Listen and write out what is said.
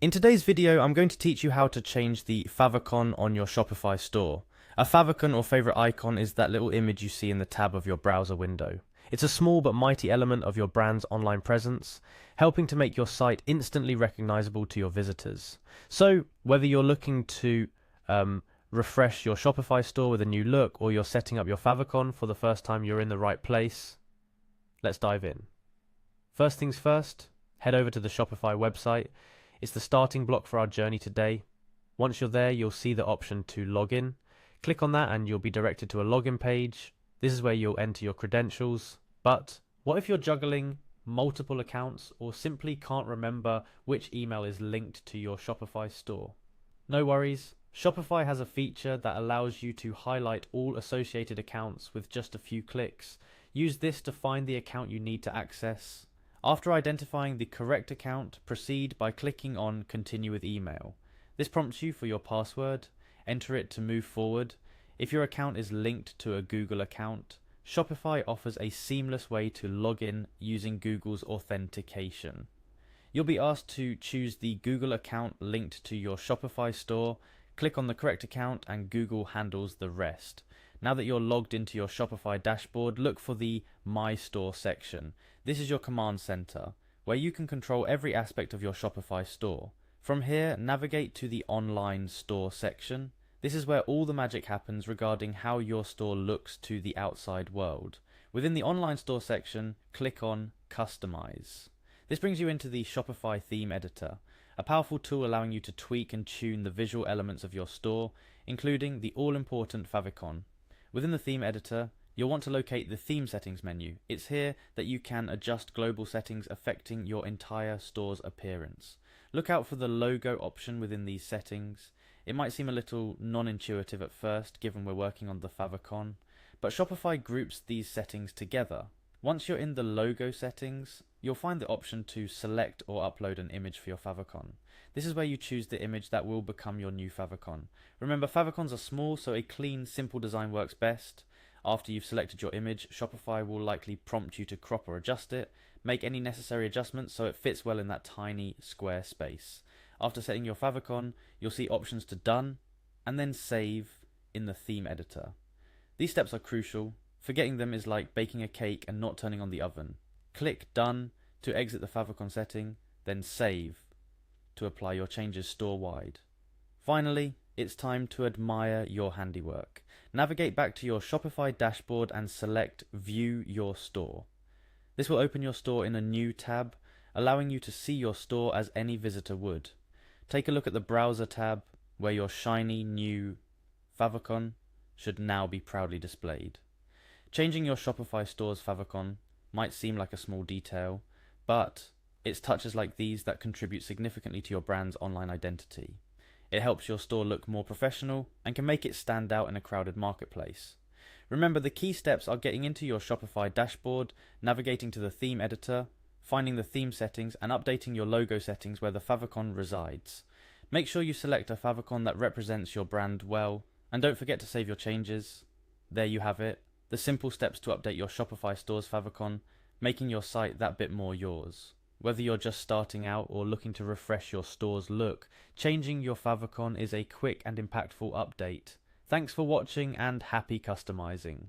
In today's video, I'm going to teach you how to change the favicon on your Shopify store. A favicon or favorite icon is that little image you see in the tab of your browser window. It's a small but mighty element of your brand's online presence, helping to make your site instantly recognizable to your visitors. So, whether you're looking to refresh your Shopify store with a new look, or you're setting up your favicon for the first time, you're in the right place. Let's dive in. First things first, head over to the Shopify website. It's the starting block for our journey today. Once you're there, you'll see the option to log in. Click on that and you'll be directed to a login page. This is where you'll enter your credentials. But what if you're juggling multiple accounts or simply can't remember which email is linked to your Shopify store? No worries. Shopify has a feature that allows you to highlight all associated accounts with just a few clicks. Use this to find the account you need to access. After identifying the correct account, proceed by clicking on Continue with Email. This prompts you for your password. Enter it to move forward. If your account is linked to a Google account, Shopify offers a seamless way to log in using Google's authentication. You'll be asked to choose the Google account linked to your Shopify store. Click on the correct account and Google handles the rest. Now that you're logged into your Shopify dashboard, look for the My Store section. This is your command center, where you can control every aspect of your Shopify store. From here, navigate to the Online Store section. This is where all the magic happens regarding how your store looks to the outside world. Within the Online Store section, click on Customize. This brings you into the Shopify Theme Editor, a powerful tool allowing you to tweak and tune the visual elements of your store, including the all-important favicon. Within the theme editor, you'll want to locate the theme settings menu. It's here that you can adjust global settings affecting your entire store's appearance. Look out for the logo option within these settings. It might seem a little non-intuitive at first, given we're working on the favicon, but Shopify groups these settings together. Once you're in the logo settings, you'll find the option to select or upload an image for your favicon. This is where you choose the image that will become your new favicon. Remember, favicons are small, so a clean, simple design works best. After you've selected your image, Shopify will likely prompt you to crop or adjust it. Make any necessary adjustments so it fits well in that tiny square space. After setting your favicon, you'll see options to Done and then Save in the theme editor. These steps are crucial. Forgetting them is like baking a cake and not turning on the oven. Click Done to exit the favicon setting, then Save to apply your changes store-wide. Finally, it's time to admire your handiwork. Navigate back to your Shopify dashboard and select View Your Store. This will open your store in a new tab, allowing you to see your store as any visitor would. Take a look at the Browser tab, where your shiny new favicon should now be proudly displayed. Changing your Shopify store's favicon might seem like a small detail, but it's touches like these that contribute significantly to your brand's online identity. It helps your store look more professional and can make it stand out in a crowded marketplace. Remember, the key steps are getting into your Shopify dashboard, navigating to the theme editor, finding the theme settings, and updating your logo settings where the favicon resides. Make sure you select a favicon that represents your brand well, and don't forget to save your changes. There you have it, the simple steps to update your Shopify store's favicon, making your site that bit more yours. Whether you're just starting out or looking to refresh your store's look, changing your favicon is a quick and impactful update. Thanks for watching and happy customizing.